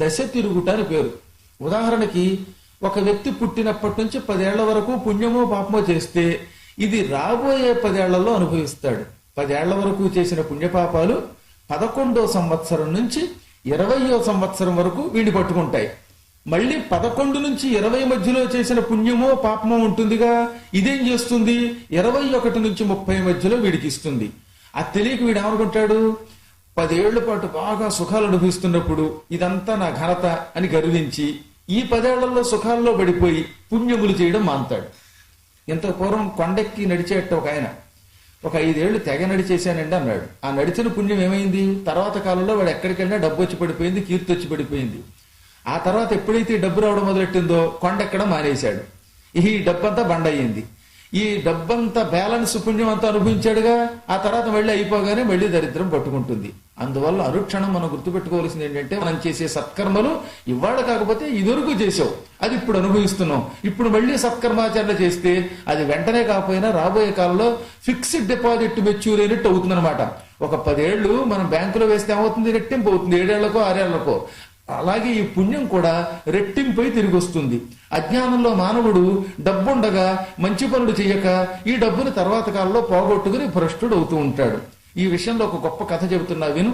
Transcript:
దశ తిరుగుట అని పేరు. ఉదాహరణకి ఒక వ్యక్తి పుట్టినప్పటి నుంచి 10 ఏళ్ల వరకు పుణ్యమో పాపమో చేస్తే ఇది రాబోయే 10 ఏళ్లలో అనుభవిస్తాడు. 10 ఏళ్ల వరకు చేసిన పుణ్యపాపాలు 11వ సంవత్సరం నుంచి 20వ సంవత్సరం వరకు వీడిని పట్టుకుంటాయి. మళ్ళీ 11 నుంచి 20 మధ్యలో చేసిన పుణ్యమో పాపమో ఉంటుందిగా, ఇదేం చేస్తుంది 21 నుంచి 30 మధ్యలో వీడికి ఇస్తుంది. అది తెలియక వీడు ఏమనుకుంటాడు, 10 ఏళ్ల పాటు బాగా సుఖాలు అనుభవిస్తున్నప్పుడు ఇదంతా నా ఘనత అని గర్వించి ఈ 10 ఏళ్లలో సుఖాల్లో పడిపోయి పుణ్యములు చేయడం మానుతాడు. ఇంత పూర్వం కొండెక్కి నడిచేట ఒక ఆయన ఒక 5 ఏళ్లు తెగ నడిచేశానండి అన్నాడు. ఆ నడిచిన పుణ్యం ఏమైంది, తర్వాత కాలంలో వాడు ఎక్కడికి వెళ్ళినా డబ్బు వచ్చి పడిపోయింది, కీర్తి వచ్చి పడిపోయింది. ఆ తర్వాత ఎప్పుడైతే ఈ డబ్బు రావడం మొదలెట్టిందో కొండెక్కడం మానేశాడు. ఈ డబ్బంతా బండ అయ్యింది. ఈ డబ్బంతా బ్యాలెన్స్ పుణ్యం అంతా అనుభవించాడుగా, ఆ తర్వాత మళ్ళీ అయిపోగానే మళ్ళీ దరిద్రం పట్టుకుంటుంది. అందువల్ల అనుక్షణం మనం గుర్తుపెట్టుకోవాల్సింది ఏంటంటే, మనం చేసే సత్కర్మలు ఇవాళ కాకపోతే ఇదివరకు చేసావు, అది ఇప్పుడు అనుభవిస్తున్నాం. ఇప్పుడు మళ్ళీ సత్కర్మాచరణ చేస్తే అది వెంటనే కాకపోయినా రాబోయే కాలంలో ఫిక్స్డ్ డిపాజిట్ మెచ్యూర్ అయినట్టు అవుతుందన్నమాట. ఒక 10 ఏళ్లు మనం బ్యాంకులో వేస్తే ఏమవుతుంది, రెట్టింపు అవుతుంది 7 ఏళ్లకో 6 ఏళ్లకో. అలాగే ఈ పుణ్యం కూడా రెట్టింపై తిరిగి వస్తుంది. అజ్ఞానంలో మానవుడు డబ్బుండగా మంచి పనులు చేయక ఈ డబ్బుని తర్వాత కాలంలో పోగొట్టుకుని భ్రష్టుడు అవుతూ ఉంటాడు. ఈ విషయంలో ఒక గొప్ప కథ చెబుతున్నా విను.